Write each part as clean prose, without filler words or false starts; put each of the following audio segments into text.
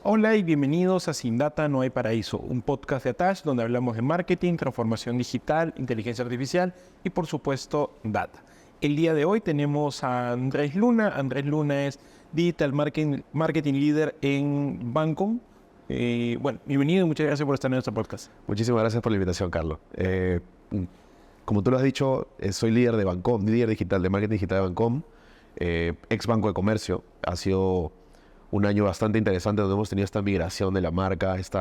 Hola y bienvenidos a Sin Data No Hay Paraíso, un podcast de Attach donde hablamos de marketing, transformación digital, inteligencia artificial y por supuesto data. El día de hoy tenemos a Andrés Luna. Andrés Luna es Digital Marketing Leader en Bancom. Bienvenido y muchas gracias por estar en nuestro podcast. Muchísimas gracias por la invitación, Carlos. Como tú lo has dicho, soy líder de Bancom, líder digital de marketing digital de Bancom, ex Banco de Comercio. Ha sido un año bastante interesante donde hemos tenido esta migración de la marca, este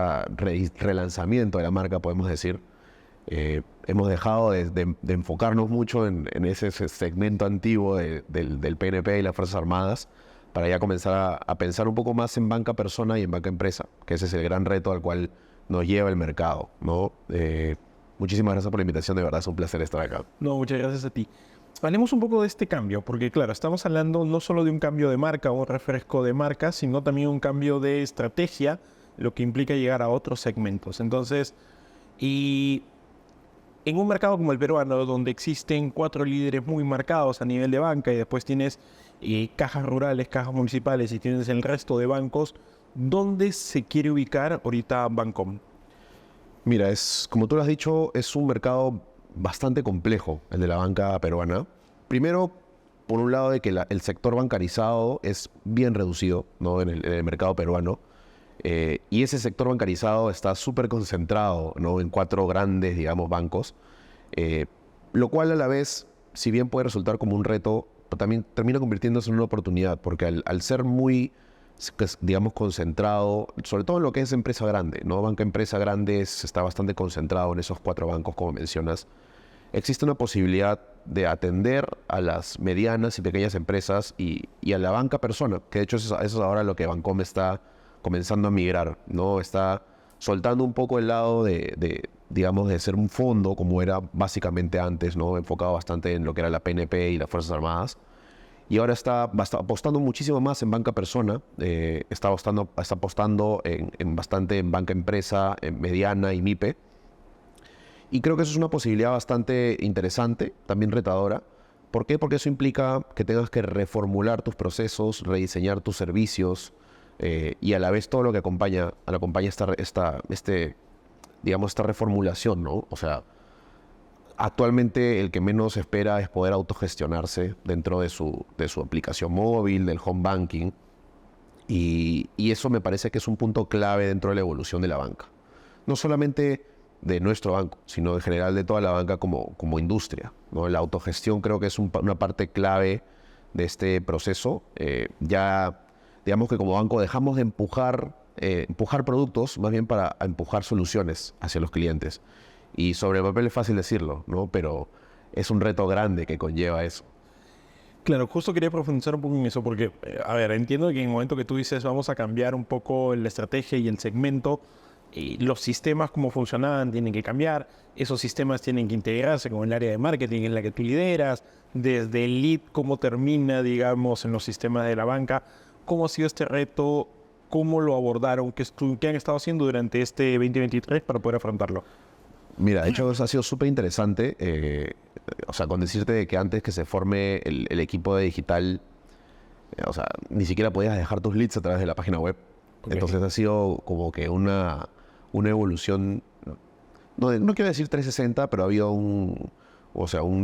relanzamiento de la marca, podemos decir. Hemos dejado de enfocarnos mucho en ese segmento antiguo del PNP y las Fuerzas Armadas para ya comenzar a pensar un poco más en banca persona y en banca empresa, que ese es el gran reto al cual nos lleva el mercado, ¿no? Muchísimas gracias por la invitación, de verdad es un placer estar acá. No, muchas gracias a ti. Hablemos un poco de este cambio, porque claro, estamos hablando no solo de un cambio de marca o un refresco de marca, sino también un cambio de estrategia, lo que implica llegar a otros segmentos. Entonces, y en un mercado como el peruano, donde existen 4 líderes muy marcados a nivel de banca y después tienes cajas rurales, cajas municipales y tienes el resto de bancos, ¿dónde se quiere ubicar ahorita Bancom? Mira, como tú lo has dicho, es un mercado bastante complejo, el de la banca peruana. Primero, por un lado, de que el sector bancarizado es bien reducido, ¿no? en el mercado peruano. Y ese sector bancarizado está súper concentrado, ¿no? en 4 grandes, digamos, bancos. Lo cual a la vez, si bien puede resultar como un reto, también termina convirtiéndose en una oportunidad, porque al ser muy, digamos, concentrado, sobre todo en lo que es empresa grande, ¿no? Banca empresa grande está bastante concentrado en esos 4 bancos, como mencionas. Existe una posibilidad de atender a las medianas y pequeñas empresas y a la banca persona, que de hecho eso es ahora lo que Bancom está comenzando a migrar, ¿no? Está soltando un poco el lado digamos, de ser un fondo, como era básicamente antes, ¿no? Enfocado bastante en lo que era la PNP y las Fuerzas Armadas. Y ahora está apostando muchísimo más en banca persona, está apostando bastante en banca empresa, en mediana y MIPE. Y creo que eso es una posibilidad bastante interesante, también retadora. ¿Por qué? Porque eso implica que tengas que reformular tus procesos, rediseñar tus servicios y a la vez todo lo que acompaña esta reformulación, ¿no? O sea, actualmente el que menos espera es poder autogestionarse dentro de su aplicación móvil, del home banking. Y eso me parece que es un punto clave dentro de la evolución de la banca. No solamente de nuestro banco, sino en general de toda la banca como industria, ¿no? La autogestión creo que es una parte clave de este proceso. Ya, digamos que como banco dejamos de empujar productos, más bien para empujar soluciones hacia los clientes. Y sobre el papel es fácil decirlo, ¿no? Pero es un reto grande que conlleva eso. Claro, justo quería profundizar un poco en eso porque, entiendo que en el momento que tú dices vamos a cambiar un poco la estrategia y el segmento, los sistemas como funcionaban tienen que cambiar, esos sistemas tienen que integrarse con el área de marketing en la que tú lideras, desde el lead, cómo termina, digamos, en los sistemas de la banca. ¿Cómo ha sido este reto? ¿Cómo lo abordaron? ¿Qué han estado haciendo durante este 2023 para poder afrontarlo? Mira, de hecho eso ha sido súper interesante. O sea, con decirte de que antes que se forme el equipo de digital, o sea, ni siquiera podías dejar tus leads a través de la página web. Okay. Entonces ha sido como que una evolución, no quiero decir 360, pero ha habido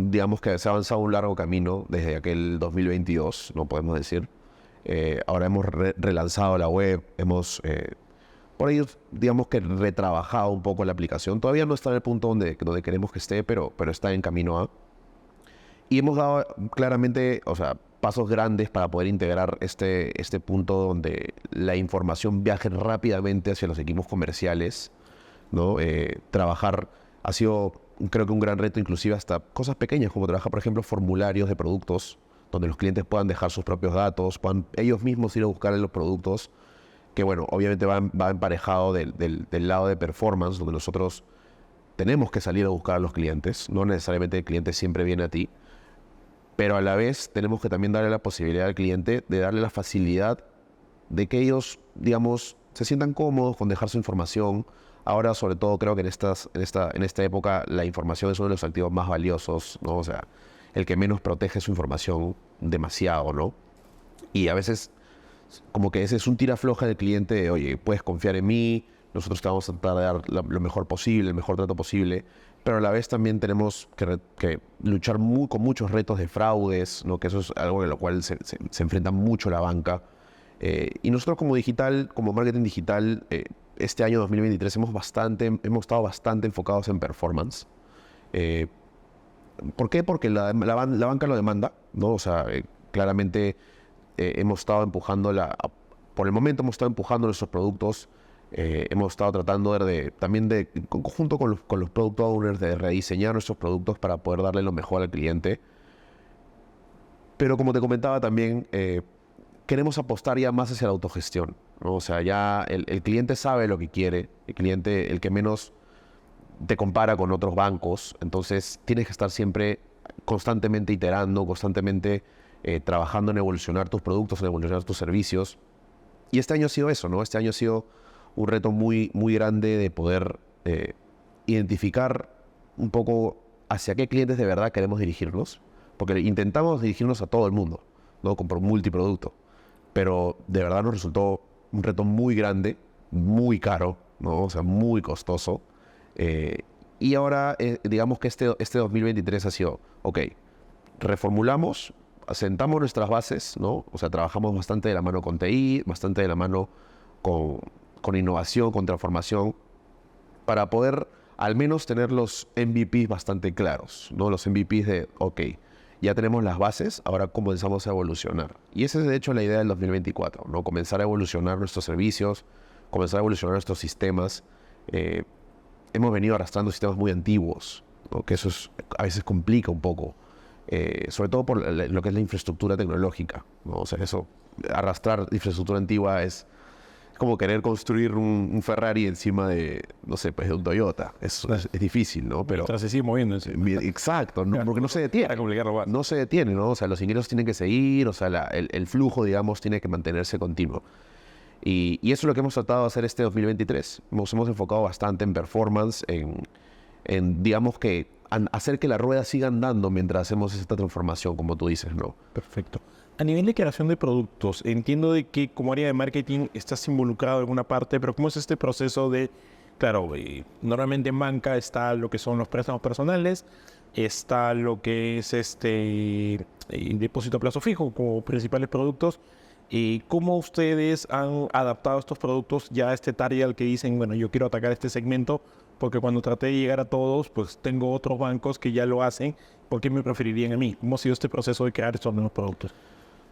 digamos que se ha avanzado un largo camino desde aquel 2022, no podemos decir. Ahora hemos relanzado la web, hemos por ahí, digamos que retrabajado un poco la aplicación. Todavía no está en el punto donde queremos que esté, pero está en camino a. Y hemos dado claramente, o sea, pasos grandes para poder integrar este punto donde la información viaje rápidamente hacia los equipos comerciales, ¿no? Trabajar ha sido, creo que un gran reto, inclusive hasta cosas pequeñas, como trabajar, por ejemplo, formularios de productos, donde los clientes puedan dejar sus propios datos, puedan ellos mismos ir a buscar los productos, que bueno, obviamente va emparejado del lado de performance, donde nosotros tenemos que salir a buscar a los clientes, no necesariamente el cliente siempre viene a ti, pero a la vez tenemos que también darle la posibilidad al cliente de darle la facilidad de que ellos, digamos, se sientan cómodos con dejar su información. Ahora, sobre todo, creo que en esta época la información es uno de los activos más valiosos, ¿no? O sea, el que menos protege su información demasiado, ¿no? Y a veces como que ese es un tira floja del cliente de, oye, puedes confiar en mí, nosotros te vamos a tratar de dar lo mejor posible, el mejor trato posible, pero a la vez también tenemos que luchar con muchos retos de fraudes, ¿no? Que eso es algo en lo cual se enfrenta mucho la banca. Y nosotros como marketing digital, este año 2023 hemos estado bastante enfocados en performance. ¿Por qué? Porque la banca lo demanda, ¿no? O sea, claramente hemos estado empujando por el momento hemos estado empujando nuestros productos. Hemos estado tratando también junto con los product owners, de rediseñar nuestros productos para poder darle lo mejor al cliente. Pero como te comentaba también, queremos apostar ya más hacia la autogestión, ¿no? O sea, ya el cliente sabe lo que quiere, el cliente, el que menos te compara con otros bancos, entonces tienes que estar siempre constantemente iterando, constantemente trabajando en evolucionar tus productos, en evolucionar tus servicios. Y este año ha sido eso, ¿no? Este año ha sido un reto muy, muy grande de poder identificar un poco hacia qué clientes de verdad queremos dirigirnos, porque intentamos dirigirnos a todo el mundo, ¿no? Por multiproducto, pero de verdad nos resultó un reto muy grande, muy caro, ¿no? O sea, muy costoso. Y ahora, digamos que este 2023 ha sido, ok, reformulamos, asentamos nuestras bases, ¿no? O sea, trabajamos bastante de la mano con TI, bastante de la mano con innovación, con transformación, para poder al menos tener los MVPs bastante claros, ¿no? Los MVPs de, ok, ya tenemos las bases, ahora comenzamos a evolucionar. Y esa es de hecho la idea del 2024, ¿no? Comenzar a evolucionar nuestros servicios, comenzar a evolucionar nuestros sistemas. Hemos venido arrastrando sistemas muy antiguos, ¿no? Que eso a veces complica un poco, sobre todo por lo que es la infraestructura tecnológica, ¿no? O sea, arrastrar infraestructura antigua es como querer construir un Ferrari encima de, no sé, pues de un Toyota. Es difícil, ¿no? Pero mientras se sigue moviéndose. Exacto, ¿no? Porque no se detiene. Para complicarlo más. No se detiene, ¿no? O sea, los ingresos tienen que seguir, o sea, el flujo, digamos, tiene que mantenerse continuo. Y eso es lo que hemos tratado de hacer este 2023. Nos hemos enfocado bastante en performance, en digamos que hacer que la rueda siga andando mientras hacemos esta transformación, como tú dices, ¿no? Perfecto. A nivel de creación de productos, entiendo de que como área de marketing estás involucrado en alguna parte, pero ¿cómo es este proceso de, claro, normalmente en banca está lo que son los préstamos personales, está lo que es depósito a plazo fijo como principales productos? ¿Y cómo ustedes han adaptado estos productos ya a este target al que dicen, bueno, yo quiero atacar este segmento porque cuando traté de llegar a todos, pues tengo otros bancos que ya lo hacen, ¿por qué me preferirían a mí? ¿Cómo ha sido este proceso de crear estos nuevos productos?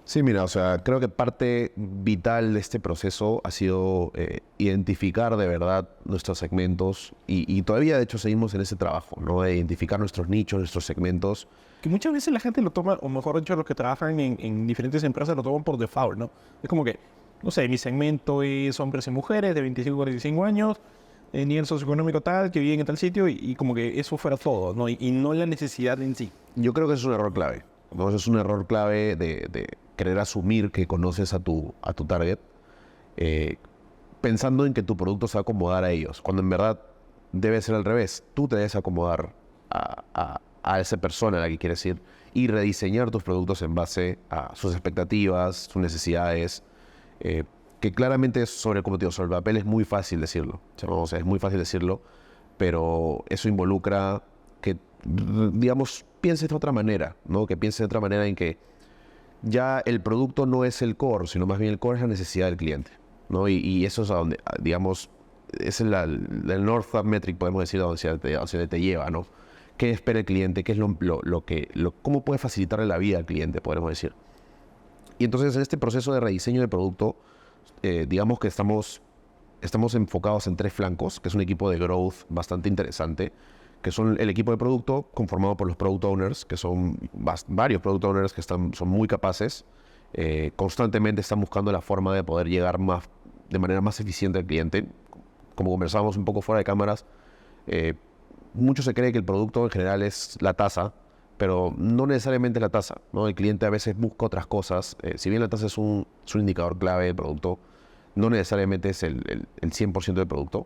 Sí, mira, o sea, creo que parte vital de este proceso ha sido identificar de verdad nuestros segmentos y todavía de hecho seguimos en ese trabajo, ¿no? De identificar nuestros nichos, nuestros segmentos. Que muchas veces la gente lo toma, o mejor dicho, los que trabajan en diferentes empresas lo toman por default, ¿no? Es como que, no sé, mi segmento es hombres y mujeres de 25 a 45 años, nivel socioeconómico tal, que viven en tal sitio, y como que eso fuera todo, ¿no? Y no la necesidad en sí. Yo creo que eso es un error clave, ¿no? Eso es un error clave de querer asumir que conoces a tu target, pensando en que tu producto se va a acomodar a ellos, cuando en verdad debe ser al revés. Tú te debes acomodar a esa persona a la que quieres ir y rediseñar tus productos en base a sus expectativas, sus necesidades, que claramente como te digo, sobre el papel es muy fácil decirlo, sí. ¿No? O sea, es muy fácil decirlo, pero eso involucra que, digamos, pienses de otra manera, ¿no? Que pienses de otra manera en que ya el producto no es el core, sino más bien el core es la necesidad del cliente, ¿no? Y eso es a donde, digamos, es el North Star Metric, podemos decir, hacia donde te lleva, ¿no? ¿Qué espera el cliente? ¿Qué es cómo puede facilitarle la vida al cliente, podemos decir? Y entonces en este proceso de rediseño de producto, digamos que estamos enfocados en 3 flancos, que es un equipo de growth bastante interesante, que son el equipo de producto conformado por los product owners, que son varios product owners que son muy capaces, constantemente están buscando la forma de poder llegar de manera más eficiente al cliente. Como conversábamos un poco fuera de cámaras, mucho se cree que el producto en general es la tasa, pero no necesariamente la tasa, ¿no? El cliente a veces busca otras cosas. Si bien la tasa es un indicador clave del producto, no necesariamente es el 100% del producto.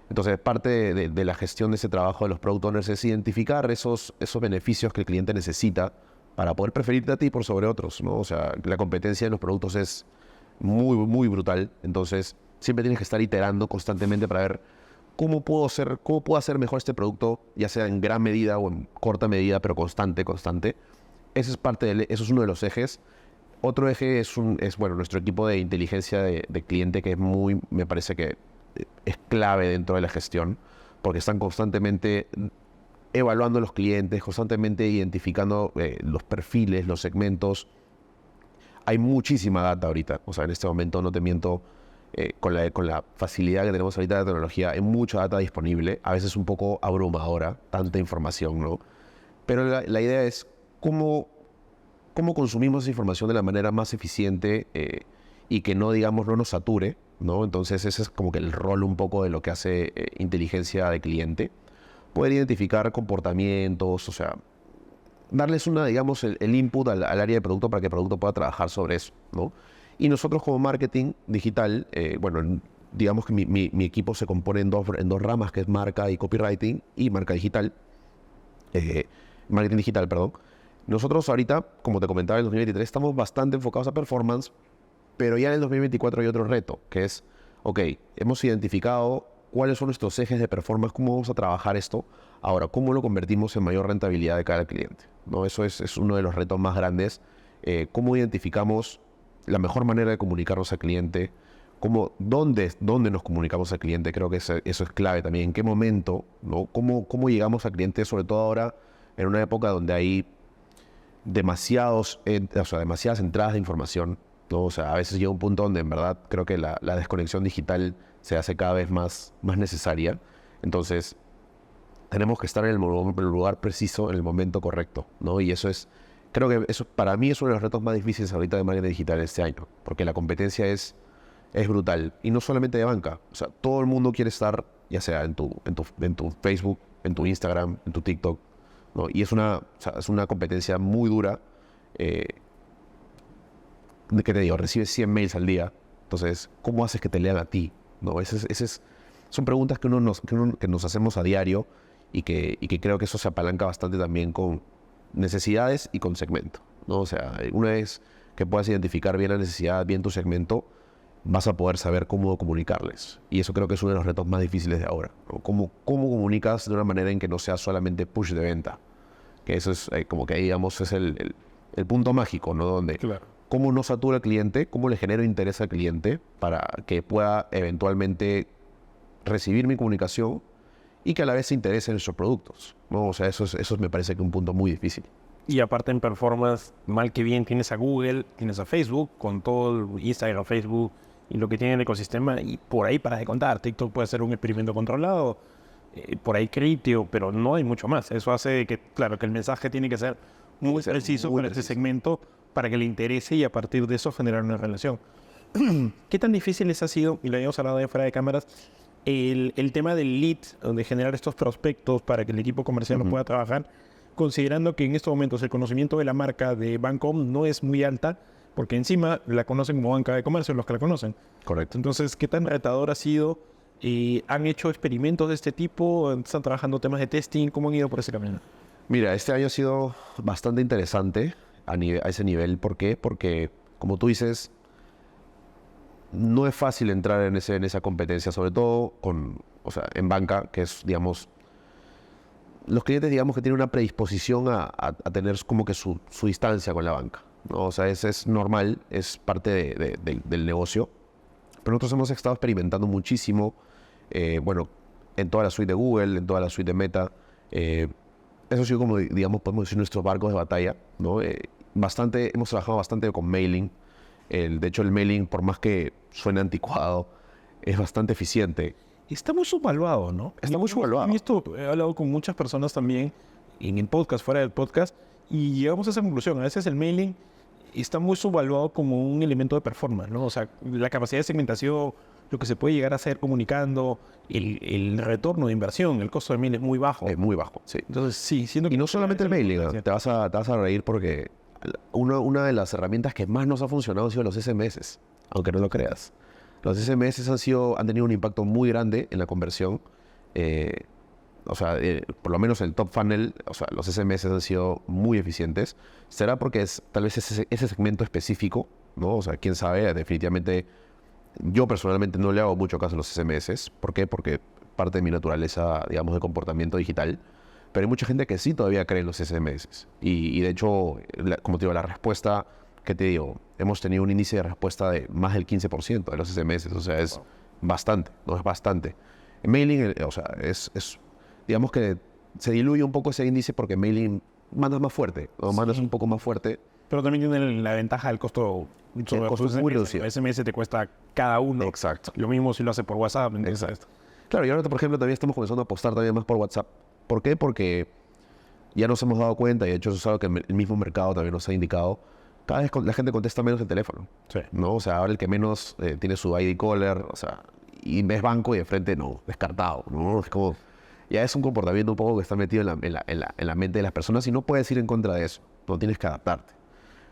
Entonces, parte de la gestión de ese trabajo de los product owners es identificar esos beneficios que el cliente necesita para poder preferirte a ti por sobre otros, ¿no? O sea, la competencia en los productos es muy, muy brutal. Entonces, siempre tienes que estar iterando constantemente para ver cómo puedo hacer mejor este producto, ya sea en gran medida o en corta medida, pero constante. Ese es eso es uno de los ejes. Otro eje es bueno, nuestro equipo de inteligencia de cliente, que me parece que es clave dentro de la gestión, porque están constantemente evaluando los clientes, constantemente identificando los perfiles, los segmentos. Hay muchísima data ahorita, o sea, en este momento no te miento, con la facilidad que tenemos ahorita de la tecnología, hay mucha data disponible, a veces un poco abrumadora, tanta información, ¿no? Pero la idea es cómo consumimos esa información de la manera más eficiente y que no, digamos, no nos sature, ¿no? Entonces ese es como que el rol un poco de lo que hace inteligencia de cliente. Poder identificar comportamientos, o sea, darles digamos, el input al área de producto para que el producto pueda trabajar sobre eso, ¿no? Y nosotros como marketing digital, bueno, digamos que mi equipo se compone en dos ramas, que es marca y copywriting y marca digital, marketing digital, perdón. Nosotros ahorita, como te comentaba, en el 2023 estamos bastante enfocados a performance, pero ya en el 2024 hay otro reto, que es, ok, hemos identificado cuáles son nuestros ejes de performance, cómo vamos a trabajar esto. Ahora, ¿cómo lo convertimos en mayor rentabilidad de cada cliente? ¿No? Eso es uno de los retos más grandes. ¿Cómo identificamos la mejor manera de comunicarnos al cliente? ¿Dónde nos comunicamos al cliente? Creo que eso es clave también. ¿En qué momento? ¿No? ¿Cómo llegamos al cliente? Sobre todo ahora, en una época donde hay demasiadas entradas de información, ¿no? O sea, a veces llega un punto donde en verdad creo que la desconexión digital se hace cada vez más necesaria. Entonces, tenemos que estar en el lugar preciso, en el momento correcto, ¿no? Y creo que eso para mí es uno de los retos más difíciles ahorita de marketing digital este año, porque la competencia es brutal. Y no solamente de banca, o sea, todo el mundo quiere estar, ya sea en tu Facebook, en tu Instagram, en tu TikTok, ¿no? Y es una competencia muy dura. ¿Qué te digo? Recibes 100 mails al día. Entonces, ¿cómo haces que te lean a ti? ¿No? Son preguntas que nos hacemos a diario y que creo que eso se apalanca bastante también con necesidades y con segmento, ¿no? O sea, una vez que puedas identificar bien la necesidad, bien tu segmento, vas a poder saber cómo comunicarles. Y eso creo que es uno de los retos más difíciles de ahora, ¿no? ¿Cómo comunicas de una manera en que no sea solamente push de venta? Que eso es como que ahí, digamos, es el punto mágico, ¿no? Donde Claro. cómo no satura al cliente, cómo le genero interés al cliente para que pueda eventualmente recibir mi comunicación y que a la vez se interese en nuestros productos, ¿no? O sea, eso me parece que es un punto muy difícil. Y aparte en performance, mal que bien, tienes a Google, tienes a Facebook, con todo el Instagram, Facebook y lo que tiene el ecosistema, y por ahí para de contar. TikTok puede ser un experimento controlado, por ahí Criteo, pero no hay mucho más. Eso hace que, claro, que el mensaje tiene que ser muy preciso para ese segmento, para que le interese y a partir de eso generar una relación. ¿Qué tan difícil les ha sido, y lo habíamos hablado de fuera de cámaras, el tema del lead, de generar estos prospectos para que el equipo comercial lo pueda trabajar, considerando que en estos momentos el conocimiento de la marca de Bancom no es muy alta, porque encima la conocen como banca de comercio los que la conocen? Correcto. Entonces, ¿qué tan retador ha sido? ¿Han hecho experimentos de este tipo? ¿Están trabajando temas de testing? ¿Cómo han ido por ese camino? Mira, este año ha sido bastante interesante a ese nivel. ¿Por qué? Porque, como tú dices, no es fácil entrar en esa competencia, sobre todo en banca, que es, digamos, los clientes, digamos, que tienen una predisposición a tener como que su distancia con la banca, ¿no? O sea, es normal, es parte del negocio. Pero nosotros hemos estado experimentando muchísimo, bueno, en toda la suite de Google, en toda la suite de Meta. Eso ha sido como, digamos, podemos decir, nuestros barcos de batalla, ¿no? Hemos trabajado bastante con mailing. De hecho, el mailing, por más que suene anticuado, es bastante eficiente. Está muy subvaluado, ¿no? Está muy subvaluado. Y esto he hablado con muchas personas también, en el podcast, fuera del podcast, y llegamos a esa conclusión. A veces el mailing está muy subvaluado como un elemento de performance, ¿no? O sea, la capacidad de segmentación, lo que se puede llegar a hacer comunicando, el retorno de inversión, el costo de mail es muy bajo. Es muy bajo, sí. Entonces, sí, siendo que... Y no solamente el mailing, ¿no? Te vas a reír porque una de las herramientas que más nos ha funcionado han sido los SMS, aunque no lo creas. Los SMS han tenido un impacto muy grande en la conversión. o sea, por lo menos el top funnel, o sea, los SMS han sido muy eficientes. ¿Será porque es tal vez ese segmento específico, ¿no? O sea, quién sabe, definitivamente yo personalmente no le hago mucho caso a los SMS. ¿Por qué? Porque parte de mi naturaleza, digamos, de comportamiento digital. Pero hay mucha gente que sí todavía cree en los SMS. Y de hecho, como te digo, la respuesta, ¿qué te digo? Hemos tenido un índice de respuesta de más del 15% de los SMS. O sea, es bastante, ¿no? Es bastante. En mailing, o sea, digamos que se diluye un poco ese índice porque en mailing mandas más fuerte, ¿no? Mandas un poco más fuerte. Pero también tiene la ventaja del costo. El costo es muy reducido. El SMS te cuesta cada uno. Exacto. Lo mismo si lo hace por WhatsApp. Exacto. Claro, y ahora, por ejemplo, también estamos comenzando a apostar también más por WhatsApp. ¿Por qué? Porque ya nos hemos dado cuenta, y de hecho eso es algo que el mismo mercado también nos ha indicado, cada vez la gente contesta menos el teléfono. Sí. ¿No? O sea, ahora el que menos tiene su ID caller, o sea, y ves banco y de frente no, descartado, ¿no? Es como, ya es un comportamiento un poco que está metido en la mente de las personas y no puedes ir en contra de eso, no tienes que adaptarte.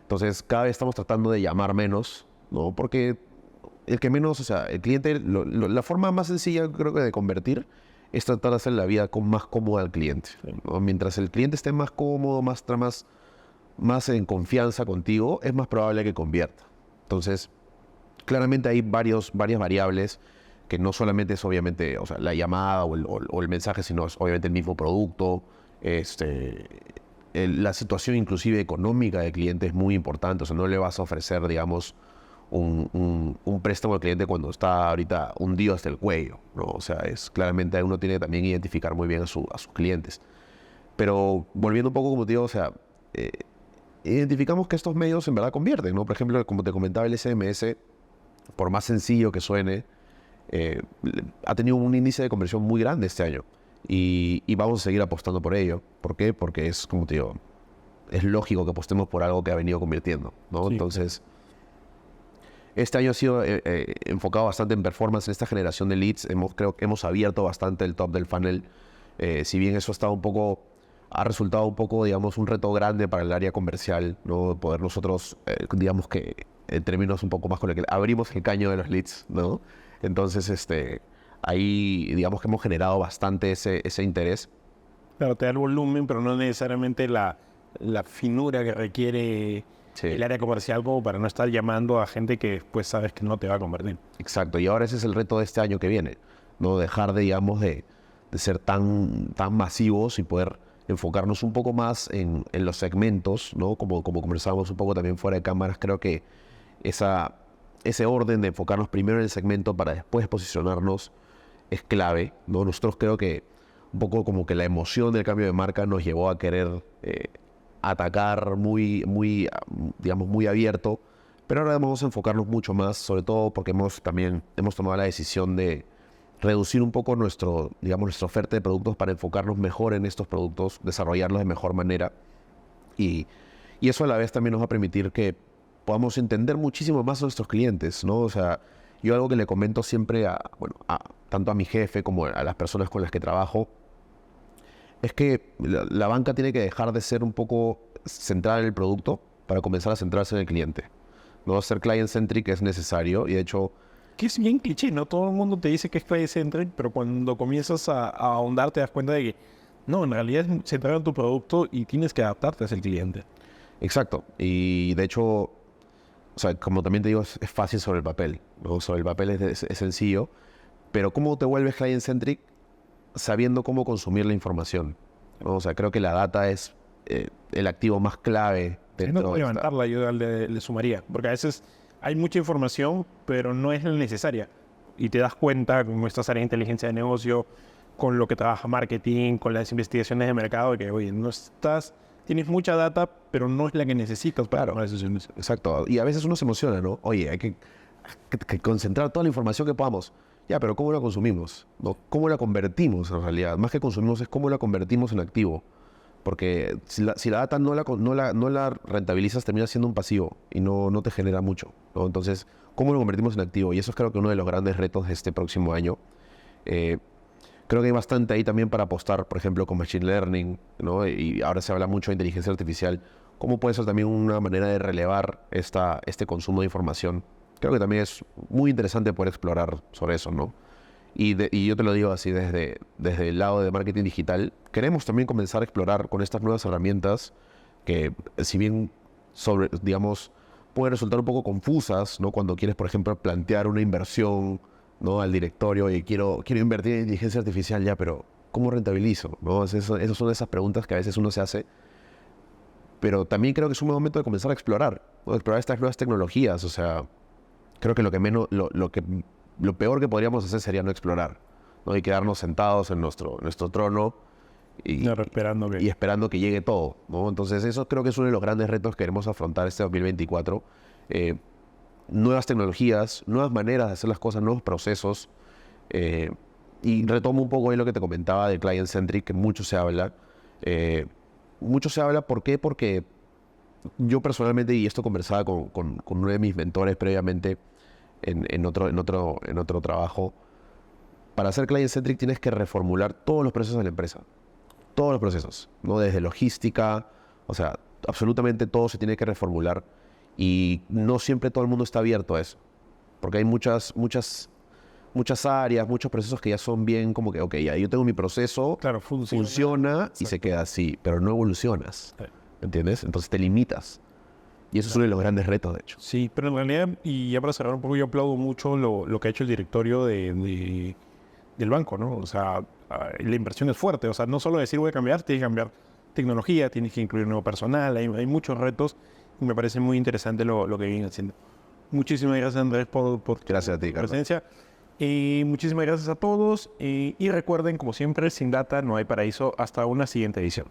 Entonces, cada vez estamos tratando de llamar menos, ¿no? Porque el que menos, o sea, el cliente, la forma más sencilla, creo que de convertir es tratar de hacer la vida más cómoda al cliente, ¿no? Mientras el cliente esté más cómodo, más en confianza contigo, es más probable que convierta. Entonces, claramente hay varias variables que no solamente es obviamente, o sea, la llamada o el mensaje, sino es obviamente el mismo producto, la situación inclusive económica del cliente es muy importante. O sea, no le vas a ofrecer, digamos, un préstamo al cliente cuando está ahorita hundido hasta el cuello, ¿no? O sea, claramente uno tiene que también identificar muy bien a sus clientes. Pero volviendo un poco, como te digo, o sea, identificamos que estos medios en verdad convierten, ¿no? Por ejemplo, como te comentaba, el SMS, por más sencillo que suene, ha tenido un índice de conversión muy grande este año. Y vamos a seguir apostando por ello. ¿Por qué? Porque es, como te digo, es lógico que apostemos por algo que ha venido convirtiendo, ¿no? Sí. Entonces, este año ha sido enfocado bastante en performance, en esta generación de leads. Creo que hemos abierto bastante el top del funnel. Si bien eso ha resultado un poco, digamos, un reto grande para el área comercial, ¿no? Poder nosotros, digamos que en términos un poco más con el que abrimos el caño de los leads, ¿no? Entonces, ahí, digamos que hemos generado bastante ese interés. Claro, te da el volumen, pero no necesariamente la finura que requiere el área comercial como para no estar llamando a gente que después sabes que no te va a convertir. Exacto, y ahora ese es el reto de este año que viene, ¿no? Dejar de, digamos, de ser tan masivos y poder enfocarnos un poco más en los segmentos, ¿no? Como conversábamos un poco también fuera de cámaras, creo que ese orden de enfocarnos primero en el segmento para después posicionarnos es clave, ¿no? Nosotros creo que un poco como que la emoción del cambio de marca nos llevó a querer atacar digamos, muy abierto, pero ahora vamos a enfocarnos mucho más, sobre todo porque hemos tomado la decisión de reducir un poco nuestra oferta de productos para enfocarnos mejor en estos productos, desarrollarlos de mejor manera y eso a la vez también nos va a permitir que podamos entender muchísimo más a nuestros clientes, ¿no? O sea, yo algo que le comento siempre tanto a mi jefe como a las personas con las que trabajo, es que la banca tiene que dejar de ser un poco centrada en el producto para comenzar a centrarse en el cliente, ¿no? Ser client-centric es necesario y de hecho... Que es bien cliché, ¿no? Todo el mundo te dice que es client-centric, pero cuando comienzas a ahondar te das cuenta de que no, en realidad es centrado en tu producto y tienes que adaptarte a ese cliente. Exacto. Y de hecho, o sea, como también te digo, es fácil sobre el papel, ¿no? Sobre el papel es sencillo, pero ¿cómo te vuelves client-centric? Sabiendo cómo consumir la información, ¿no? O sea, creo que la data es el activo más clave dentro No de levantarla, yo le sumaría, porque a veces hay mucha información, pero no es la necesaria. Y te das cuenta con nuestras áreas de inteligencia de negocio, con lo que trabaja marketing, con las investigaciones de mercado, de que, oye, tienes mucha data, pero no es la que necesitas para tomar decisiones. Exacto. Y a veces uno se emociona, ¿no? Oye, hay que concentrar toda la información que podamos. Ya, pero ¿cómo la consumimos? ¿No? ¿Cómo la convertimos en realidad? Más que consumimos es cómo la convertimos en activo. Porque si la data no la rentabilizas, termina siendo un pasivo y no te genera mucho, ¿no? Entonces, ¿cómo lo convertimos en activo? Y eso es creo que uno de los grandes retos de este próximo año. Creo que hay bastante ahí también para apostar, por ejemplo, con Machine Learning, ¿no? Y ahora se habla mucho de inteligencia artificial. ¿Cómo puede ser también una manera de relevar este consumo de información? Creo que también es muy interesante poder explorar sobre eso, ¿no? Y yo te lo digo así desde el lado de marketing digital. Queremos también comenzar a explorar con estas nuevas herramientas que, si bien digamos, pueden resultar un poco confusas, ¿no? Cuando quieres, por ejemplo, plantear una inversión, ¿no? Al directorio y quiero invertir en inteligencia artificial ya, pero ¿cómo rentabilizo? ¿No? Esas son esas preguntas que a veces uno se hace. Pero también creo que es un momento de comenzar a explorar, ¿no? Explorar estas nuevas tecnologías. O sea, creo que lo peor que podríamos hacer sería no explorar, ¿no? Y quedarnos sentados en nuestro trono Claro, esperando que... y esperando que llegue todo, ¿no? Entonces eso creo que es uno de los grandes retos que queremos afrontar este 2024. Nuevas tecnologías, nuevas maneras de hacer las cosas, nuevos procesos. Y retomo un poco ahí lo que te comentaba de client-centric, que mucho se habla. ¿Por qué? Porque yo personalmente, y esto conversaba con uno de mis mentores previamente en otro trabajo, para ser client-centric tienes que reformular todos los procesos de la empresa. Todos los procesos, ¿no? Desde logística, o sea, absolutamente todo se tiene que reformular y no siempre todo el mundo está abierto a eso, porque hay muchas áreas, muchos procesos que ya son bien como que, ok, ya yo tengo mi proceso, Claro, funciona y se queda así, pero no evolucionas, ¿entiendes? Entonces te limitas. Y eso es uno de los grandes retos, de hecho. Sí, pero en realidad, y ya para cerrar un poco, yo aplaudo mucho lo que ha hecho el directorio del banco, ¿no? O sea, la inversión es fuerte. O sea, no solo decir voy a cambiar, tienes que cambiar tecnología, tienes que incluir nuevo personal, hay muchos retos y me parece muy interesante lo que vienen haciendo. Muchísimas gracias, Andrés, por Gracias a ti, tu Carlos. presencia. Muchísimas gracias a todos y recuerden, como siempre, sin data no hay paraíso. Hasta una siguiente edición.